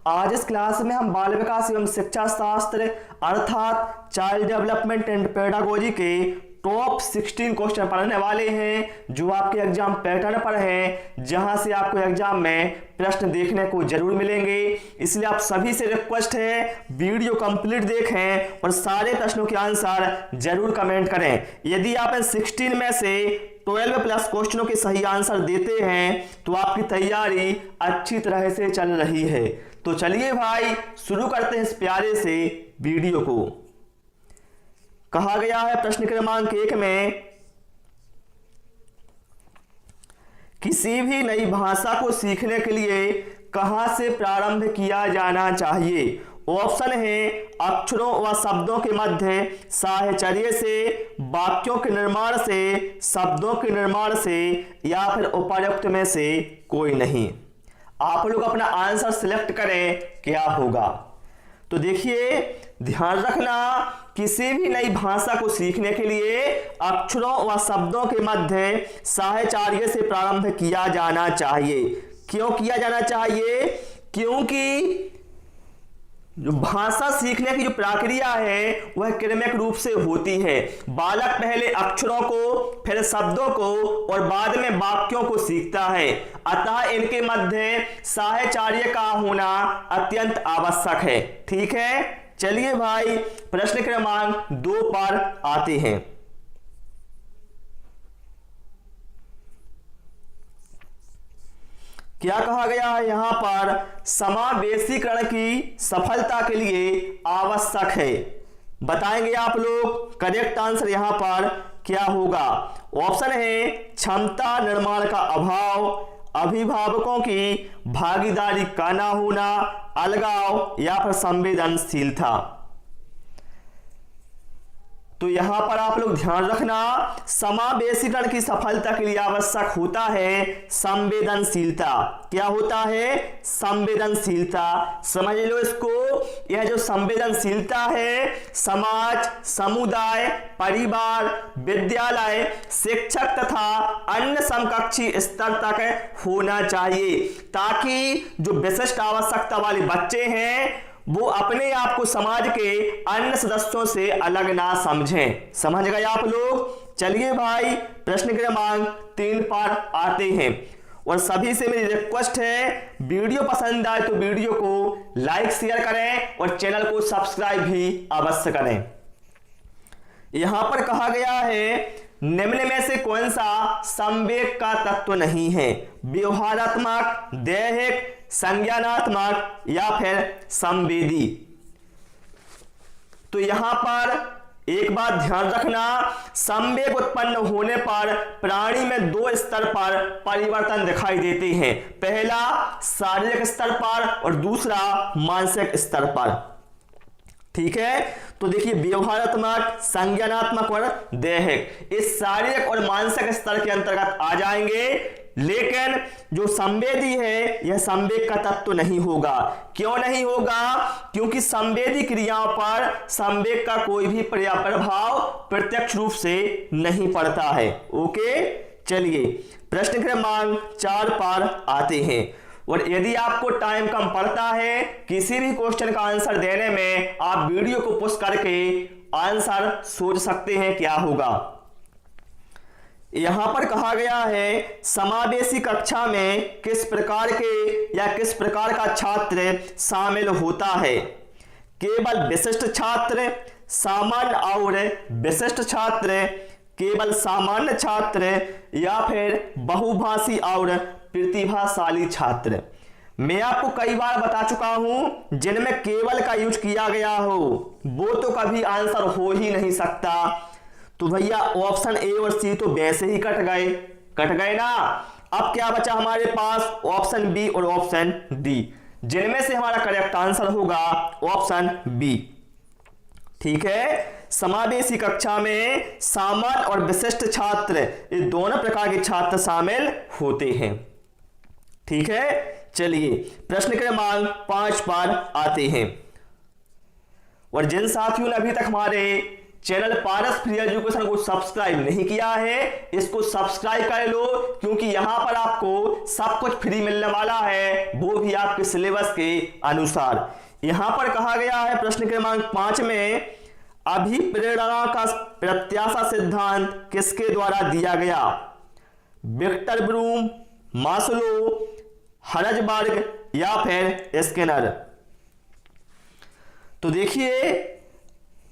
आज इस क्लास में हम बाल विकास एवं शिक्षा शास्त्र अर्थात चाइल्ड डेवलपमेंट एंड पेडागोजी के टॉप 16 क्वेश्चन पढ़ने वाले हैं जो आपके एग्जाम पैटर्न पर है, जहां से आपको एग्जाम में प्रश्न देखने को जरूर मिलेंगे। इसलिए आप सभी से रिक्वेस्ट है वीडियो कंप्लीट देखें और सारे प्रश्नों के आंसर जरूर कमेंट करें। यदि आप इन 16 में से 12 प्लस क्वेश्चनों के सही आंसर देते हैं तो आपकी तैयारी अच्छी तरह से चल रही है। तो चलिए भाई शुरू करते हैं इस प्यारे से वीडियो को। कहा गया है प्रश्न क्रमांक 1 में, किसी भी नई भाषा को सीखने के लिए कहां से प्रारंभ किया जाना चाहिए। ऑप्शन है अक्षरों व शब्दों के मध्य, साहचर्य से, वाक्यों के निर्माण से, शब्दों के निर्माण से, या फिर उपर्युक्त में से कोई नहीं। आप लोग अपना आंसर सिलेक्ट करें क्या होगा। तो देखिए ध्यान रखना, किसी भी नई भाषा को सीखने के लिए अक्षरों व शब्दों के मध्य साहचर्य से प्रारंभ किया जाना चाहिए। क्यों किया जाना चाहिए? क्योंकि जो भाषा सीखने की जो प्रक्रिया है वह क्रमिक रूप से होती है। बालक पहले अक्षरों को, फिर शब्दों को और बाद में वाक्यों को सीखता है। अतः इनके मध्य साहचर्य का होना अत्यंत आवश्यक है। ठीक है, चलिए भाई प्रश्न क्रमांक 2 पर आते हैं। क्या कहा गया है यहां पर? समावेशीकरण की सफलता के लिए आवश्यक है। बताएंगे आप लोग करेक्ट आंसर यहां पर क्या होगा। ऑप्शन है क्षमता निर्माण का अभाव, अभिभावकों की भागीदारी का ना होना, अलगाव, या फिर संवेदनशीलता। तो यहां पर आप लोग ध्यान रखना, समावेशीकरण की सफलता के लिए आवश्यक होता है संवेदनशीलता। क्या होता है? संवेदनशीलता। समझ लो इसको। यह जो संवेदनशीलता है समाज, समुदाय, परिवार, विद्यालय, शिक्षक तथा अन्य समकक्षी स्तर तक होना चाहिए, ताकि जो विशिष्ट आवश्यकता वाले बच्चे हैं वो अपने आप को समाज के अन्य सदस्यों से अलग ना समझें। समझ गए आप लोग। चलिए भाई प्रश्न क्रमांक 3 पर आते हैं। और सभी से मेरी रिक्वेस्ट है वीडियो पसंद आए तो वीडियो को लाइक शेयर करें और चैनल को सब्सक्राइब भी अवश्य करें। यहां पर कहा गया है निम्न में से कौन सा संवेग का तत्व नहीं है? व्यवहारात्मक, दैहिक, संज्ञानात्मक, या फिर संवेदी। तो यहां पर एक बात ध्यान रखना, संवेग उत्पन्न होने पर प्राणी में 2 स्तर पर परिवर्तन दिखाई देते हैं। पहला शारीरिक स्तर पर और दूसरा मानसिक स्तर पर। ठीक है, तो देखिए व्यवहारात्मक, संज्ञानात्मक और दैहिक इस शारीरिक और मानसिक स्तर के अंतर्गत आ जाएंगे। लेकिन जो संवेदी है यह संवेग का तत्व नहीं होगा। क्यों नहीं होगा? क्योंकि संवेदी क्रियाओं पर संवेग का कोई भी प्रभाव प्रत्यक्ष रूप से नहीं पड़ता है। ओके, चलिए प्रश्न क्रमांक 4 पर आते हैं। और यदि आपको टाइम कम पड़ता है किसी भी क्वेश्चन का आंसर देने में, आप वीडियो को पुश करके आंसर सोच सकते हैं क्या होगा। यहां पर कहा गया है समावेशी कक्षा में किस प्रकार के या किस प्रकार का छात्र शामिल होता है? केवल विशिष्ट छात्र, सामान्य और विशिष्ट छात्र, केवल सामान्य छात्र, या फिर बहुभाषी और प्रतिभाशाली छात्र। मैं आपको कई बार बता चुका हूं जिनमें केवल का यूज किया गया हो वो तो कभी आंसर हो ही नहीं सकता। तो भैया ऑप्शन ए और सी तो वैसे ही कट गए ना। अब क्या बचा हमारे पास? ऑप्शन बी और ऑप्शन डी, जिनमें से हमारा करेक्ट आंसर होगा ऑप्शन बी। ठीक है, समावेशी कक्षा में सामान्य और विशिष्ट छात्र ये दोनों प्रकार के छात्र शामिल होते हैं। ठीक है, चलिए प्रश्न क्रमांक 5 पर आते हैं। और जिन साथियों ने अभी तक हमारे चैनल पारस फ्री एजुकेशन को सब्सक्राइब नहीं किया है, इसको सब्सक्राइब कर लो, क्योंकि यहां पर आपको सब कुछ फ्री मिलने वाला है, वो भी आपके सिलेबस के अनुसार। यहां पर कहा गया है प्रश्न क्रमांक 5 में, अभिप्रेरणा का प्रत्याशा सिद्धांत किसके द्वारा दिया गया? विक्टर ब्रूम, मास्लो, हर्ज़बर्ग या फिर स्किनर। तो देखिए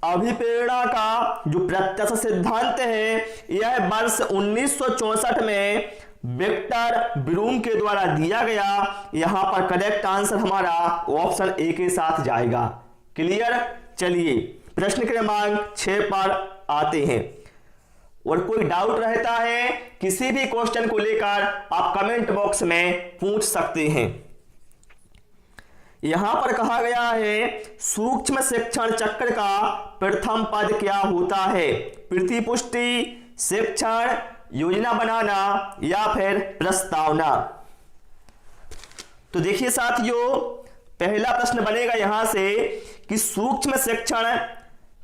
अभिप्रेरणा का जो प्रत्याशा सिद्धांत है यह वर्ष 1964 में विक्टर ब्रूम के द्वारा दिया गया। यहां पर करेक्ट आंसर हमारा ऑप्शन ए के साथ जाएगा। क्लियर? चलिए प्रश्न क्रमांक 6 पर आते हैं। और कोई डाउट रहता है किसी भी क्वेश्चन को लेकर आप कमेंट बॉक्स में पूछ सकते हैं। यहां पर कहा गया है सूक्ष्म शिक्षण चक्र का प्रथम पद क्या होता है? प्रतिपुष्टि, शिक्षण, योजना बनाना या फिर प्रस्तावना। तो देखिए साथियों, पहला प्रश्न बनेगा यहां से कि सूक्ष्म शिक्षण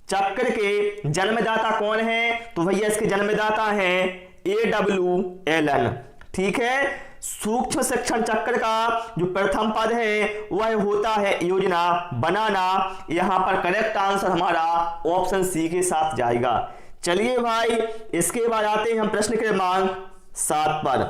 चक्र के जन्मदाता कौन है? तो भैया इसके जन्मदाता हैं AWLN। ठीक है, सूक्ष्म शिक्षण चक्र का जो प्रथम पद है वह होता है योजना बनाना। यहां पर करेक्ट आंसर हमारा ऑप्शन सी के साथ जाएगा। चलिए भाई, इसके बाद आते हैं हम प्रश्न क्रमांक 7 पर।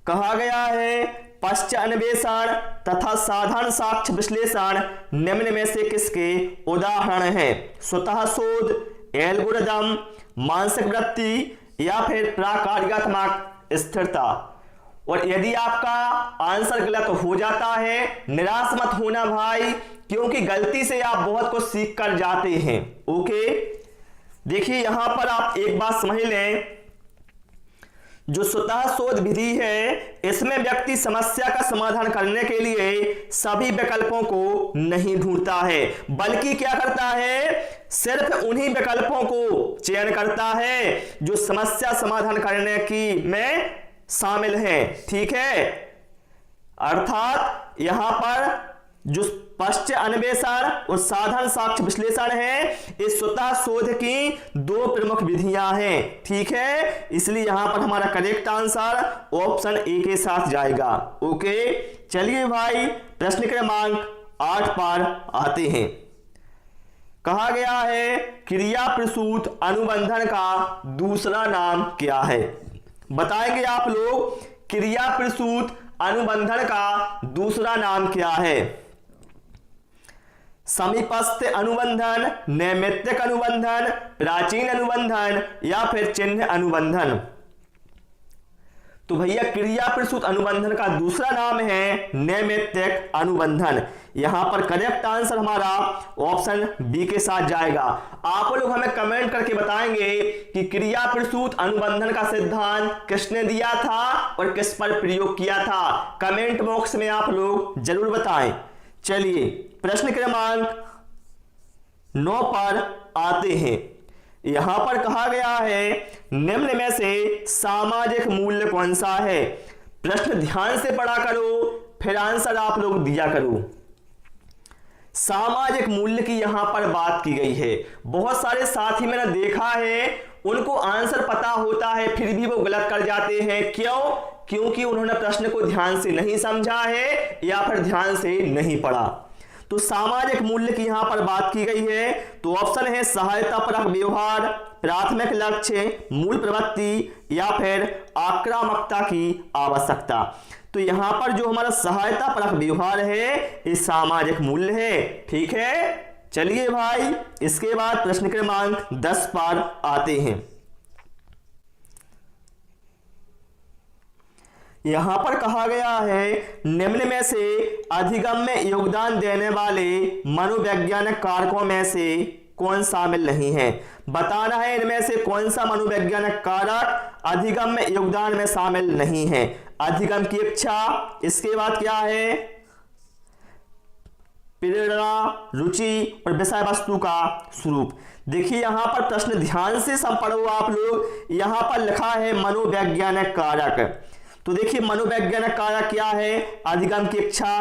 कहा गया है पश्चात अन्वेषण तथा साधारण साक्ष्य विश्लेषण निम्न में से किसके उदाहरण हैं? स्वतः शोध, एल्गोरिदम, मानसिक वृत्ति या फिर प्राकार्यात्मक स्थिरता। और यदि आपका आंसर गलत हो जाता है, निराश मत होना भाई, क्योंकि गलती से आप बहुत कुछ सीख कर जाते हैं। ओके, देखिए यहां पर आप एक बात समझ लें, जो स्वतः शोध विधि है इसमें व्यक्ति समस्या का समाधान करने के लिए सभी विकल्पों को नहीं ढूंढता है, बल्कि क्या करता है, सिर्फ उन्हीं विकल्पों को चयन करता है जो समस्या समाधान करने की में शामिल है। ठीक है, अर्थात यहां पर जो पश्चात अन्वेषण और साधारण साक्ष्य विश्लेषण है, इस स्वतः शोध की दो प्रमुख विधियां हैं। ठीक है, इसलिए यहां पर हमारा करेक्ट आंसर ऑप्शन ए के साथ जाएगा। ओके, चलिए भाई प्रश्न क्रमांक 8 पर आते हैं। कहा गया है क्रिया प्रसूत अनुबंधन का दूसरा नाम क्या है? बताएंगे आप लोग, क्रिया प्रसूत अनुबंधन का दूसरा नाम क्या है? समीपस्थ अनुबंधन, नैमित्तिक अनुबंधन, प्राचीन अनुबंधन या फिर चिन्ह अनुबंधन। तो भैया क्रिया प्रसूत अनुबंधन का दूसरा नाम है नैमित्तिक अनुबंधन। यहां पर करेक्ट आंसर हमारा ऑप्शन बी के साथ जाएगा। आप लोग हमें कमेंट करके बताएंगे कि क्रिया प्रसूत अनुबंधन का सिद्धांत किसने दिया था और किस पर प्रयोग किया था। कमेंट बॉक्स में आप लोग जरूर बताएं। चलिए प्रश्न क्रमांक 9 पर आते हैं। यहां पर कहा गया है निम्न में से सामाजिक मूल्य कौन सा है? प्रश्न ध्यान से पढ़ा करो, फिर आंसर आप लोग दिया करो। सामाजिक मूल्य की यहां पर बात की गई है। बहुत सारे साथी मैंने देखा है उनको आंसर पता होता है फिर भी वो गलत कर जाते हैं। क्यों? क्योंकि उन्होंने प्रश्न को ध्यान से नहीं समझा है या फिर ध्यान से नहीं पढ़ा। तो सामाजिक मूल्य की यहां पर बात की गई है, तो ऑप्शन है सहायतापरक व्यवहार, प्राथमिक लक्ष्य, मूल प्रवृत्ति या फिर आक्रामकता की आवश्यकता। तो यहां पर जो हमारा सहायतापरक व्यवहार है ये सामाजिक मूल्य है। ठीक है, चलिए भाई इसके बाद प्रश्न क्रमांक 10 पर आते हैं। यहां पर कहा गया है निम्न में से अधिगम में योगदान देने वाले मनोवैज्ञानिक कारकों में से कौन शामिल नहीं है? बताना है इनमें से कौन सा मनोवैज्ञानिक कारक अधिगम में योगदान में शामिल नहीं है। अधिगम की इच्छा, इसके बाद क्या है, प्रेरणा, रुचि और विषय वस्तु का स्वरूप। देखिए यहां पर प्रश्न ध्यान से सब पढ़ो आप लोग। यहां पर लिखा है मनोवैज्ञानिक कारक। तो देखिए मनोवैज्ञानिक कारक क्या है? अधिगम की इच्छा,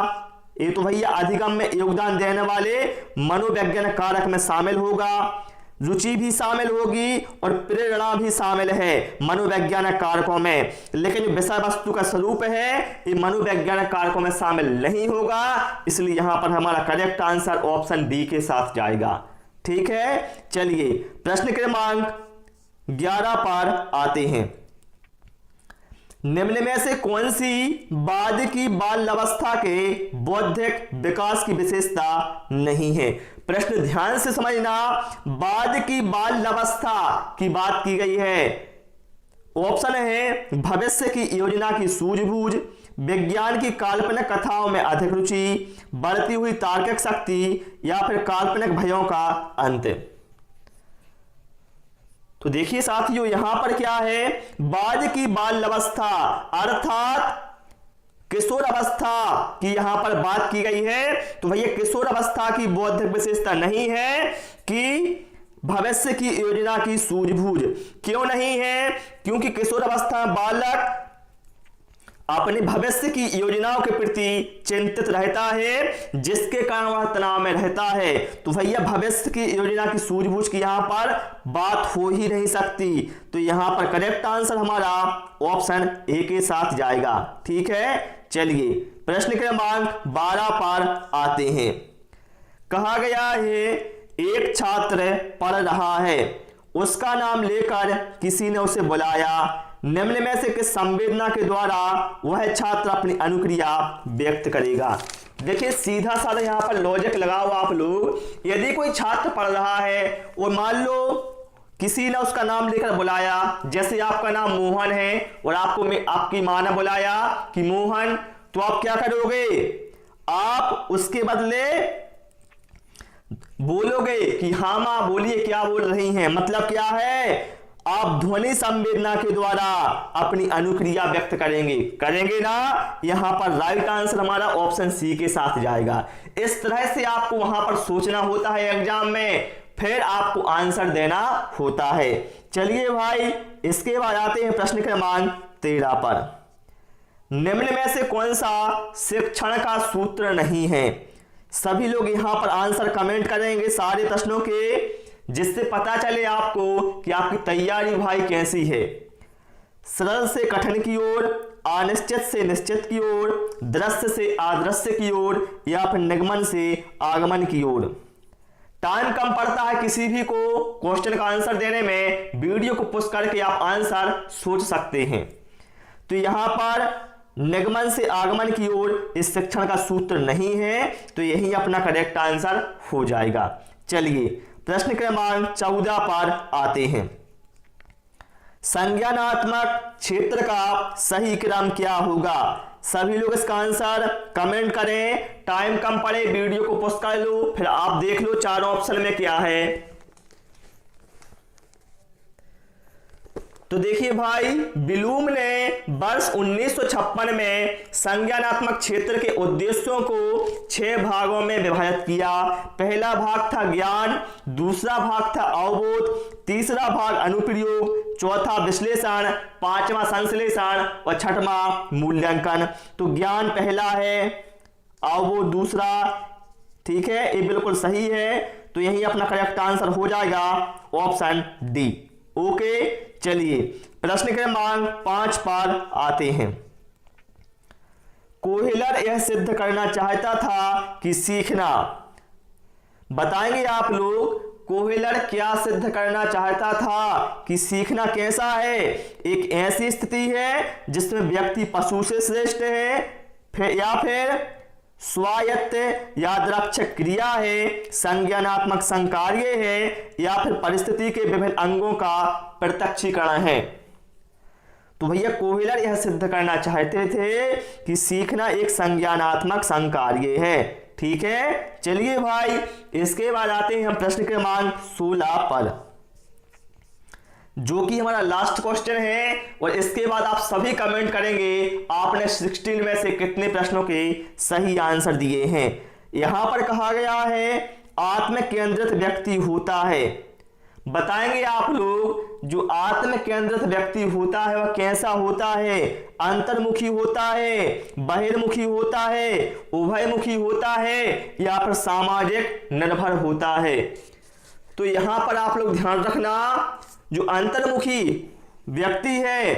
ये तो भैया अधिगम में योगदान देने वाले मनोवैज्ञानिक कारक में शामिल होगा। रुचि भी शामिल होगी और प्रेरणा भी शामिल है मनोवैज्ञानिक कारकों में, लेकिन जो विषय वस्तु का स्वरूप है ये मनोवैज्ञानिक कारकों में शामिल नहीं होगा, इसलिए यहां पर हमारा करेक्ट आंसर ऑप्शन डी के साथ जाएगा। ठीक है, चलिए प्रश्न क्रमांक 11 पर आते हैं। निम्न में से कौन सी बाद की बाल अवस्था के बौद्धिक विकास की विशेषता नहीं है? प्रश्न ध्यान से समझना, बाद की बाल अवस्था की बात की गई है। ऑप्शन है भविष्य की योजना की सूझबूझ, विज्ञान की काल्पनिक कथाओं में अधिक रुचि, बढ़ती हुई तार्किक शक्ति या फिर काल्पनिक भयों का अंत। तो देखिए साथियों यहां पर क्या है, बाद की बाल अवस्था अर्थात किशोर अवस्था की यहां पर बात की गई है। तो भैया किशोर अवस्था की बौद्धिक विशेषता नहीं है कि भविष्य की योजना की सूझबूझ। क्यों नहीं है? क्योंकि किशोर अवस्था में बालक अपने भविष्य की योजनाओं के प्रति चिंतित रहता है, जिसके कारण वह तनाव में रहता है। तो भैया भविष्य की योजना की सूझबूझ की यहां पर बात हो ही नहीं सकती। तो यहां पर करेक्ट आंसर हमारा ऑप्शन ए के साथ जाएगा। ठीक है, चलिए प्रश्न क्रमांक 12 पर आते हैं। कहा गया है एक छात्र पढ़ रहा है, उसका नाम लेकर किसी ने उसे बुलाया। निम्न में से किस संवेदना के द्वारा वह छात्र अपनी अनुक्रिया व्यक्त करेगा? देखिए सीधा साधा यहां पर लॉजिक लगाओ आप लोग। यदि कोई छात्र पढ़ रहा है और मान लो किसी ने उसका नाम लेकर बुलाया, जैसे आपका नाम मोहन है और आपकी मां ने बुलाया कि मोहन, तो आप क्या करोगे? आप उसके बदले बोलोगे कि हाँ मां बोलिए क्या बोल रही हैं। मतलब क्या है, आप ध्वनि संवेदना के द्वारा अपनी अनुक्रिया व्यक्त करेंगे ना। यहां पर राइट आंसर हमारा ऑप्शन सी के साथ जाएगा। इस तरह से आपको वहां पर सोचना होता है एग्जाम में, फिर आपको आंसर देना होता है। चलिए भाई इसके बाद आते हैं प्रश्न क्रमांक 13 पर। निम्न में से कौन सा शिक्षण का सूत्र नहीं है? सभी लोग यहां पर आंसर कमेंट करेंगे सारे प्रश्नों के, जिससे पता चले आपको कि आपकी तैयारी भाई कैसी है। सरल से कठिन की ओर, अनिश्चित से निश्चित की ओर, दृश्य से अदृश्य की ओर या फिर निगमन से आगमन की ओर। टाइम कम पड़ता है किसी भी को क्वेश्चन का आंसर देने में, वीडियो को पुश करके आप आंसर सोच सकते हैं। तो यहां पर निगमन से आगमन की ओर इस शिक्षण का सूत्र नहीं है, तो यही अपना करेक्ट आंसर हो जाएगा। चलिए प्रश्न क्रमांक 14 पर आते हैं। संज्ञानात्मक क्षेत्र का सही क्रम क्या होगा? सभी लोग इसका आंसर कमेंट करें। टाइम कम पड़े वीडियो को पॉज कर लो, फिर आप देख लो चारों ऑप्शन में क्या है। तो देखिए भाई ब्लूम ने वर्ष 1956 में संज्ञानात्मक क्षेत्र के उद्देश्यों को 6 भागों में विभाजित किया। पहला भाग था ज्ञान, दूसरा भाग था अवबोध, तीसरा भाग अनुप्रयोग, चौथा विश्लेषण, पांचवा संश्लेषण और छठवां मूल्यांकन। तो ज्ञान पहला है, अवबोध दूसरा। ठीक है, ये बिल्कुल सही है, तो यही अपना करेक्ट आंसर हो जाएगा ऑप्शन डी। ओके, चलिए प्रश्न क्रमांक 5 पर आते हैं। कोहेलर यह सिद्ध करना चाहता था कि सीखना, बताएंगे आप लोग कोहेलर क्या सिद्ध करना चाहता था कि सीखना कैसा है? एक ऐसी स्थिति है जिसमें व्यक्ति पशु से श्रेष्ठ है, या फिर स्वायत्त यादरक्षक क्रिया है, संज्ञानात्मक संकार्य है, या फिर परिस्थिति के विभिन्न अंगों का प्रत्यक्षीकरण है। तो भैया कोहेलर यह सिद्ध करना चाहते थे कि सीखना एक संज्ञानात्मक संकार्य है। ठीक है, चलिए भाई इसके बाद आते हैं हम प्रश्न क्रमांक 16 पर, जो कि हमारा लास्ट क्वेश्चन है। और इसके बाद आप सभी कमेंट करेंगे आपने 16 में से कितने प्रश्नों के सही आंसर दिए हैं। यहां पर कहा गया है आत्म केंद्रित व्यक्ति होता है, बताएंगे आप लोग जो आत्म केंद्रित व्यक्ति होता है वह कैसा होता है, अंतर्मुखी होता है, बहिर्मुखी होता है, उभयमुखी होता है या फिर सामाजिक निर्भर होता है। तो यहां पर आप लोग ध्यान रखना, जो अंतर्मुखी व्यक्ति है,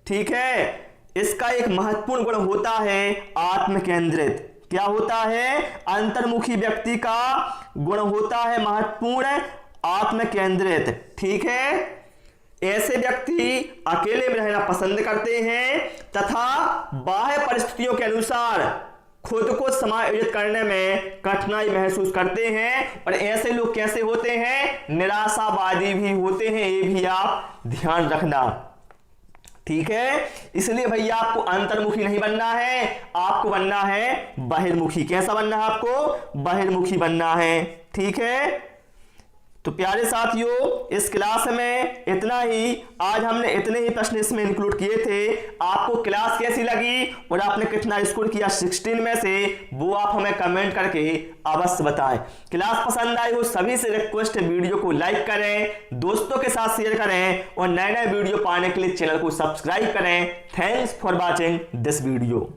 ठीक है, इसका एक महत्वपूर्ण गुण होता है आत्म केंद्रित। क्या होता है? अंतर्मुखी व्यक्ति का गुण होता है महत्वपूर्ण आत्म केंद्रित, ठीक है। ऐसे व्यक्ति अकेले में रहना पसंद करते हैं तथा बाह्य परिस्थितियों के अनुसार खुद को समायोजित करने में कठिनाई महसूस करते हैं। और ऐसे लोग कैसे होते हैं? निराशावादी भी होते हैं, ये भी आप ध्यान रखना, ठीक है। इसलिए भैया आपको अंतर्मुखी नहीं बनना है, आपको बनना है बहिर्मुखी। कैसा बनना है आपको? बहिर्मुखी बनना है, ठीक है। तो प्यारे साथियों, इस क्लास में इतना ही। आज हमने इतने ही प्रश्न इसमें इंक्लूड किए थे। आपको क्लास कैसी लगी और आपने कितना स्कोर किया 16 में से, वो आप हमें कमेंट करके अवश्य बताएं। क्लास पसंद आई हो सभी से रिक्वेस्ट है, वीडियो को लाइक करें, दोस्तों के साथ शेयर करें और नए नए वीडियो पाने के लिए चैनल को सब्सक्राइब करें। Thanks for watching this video.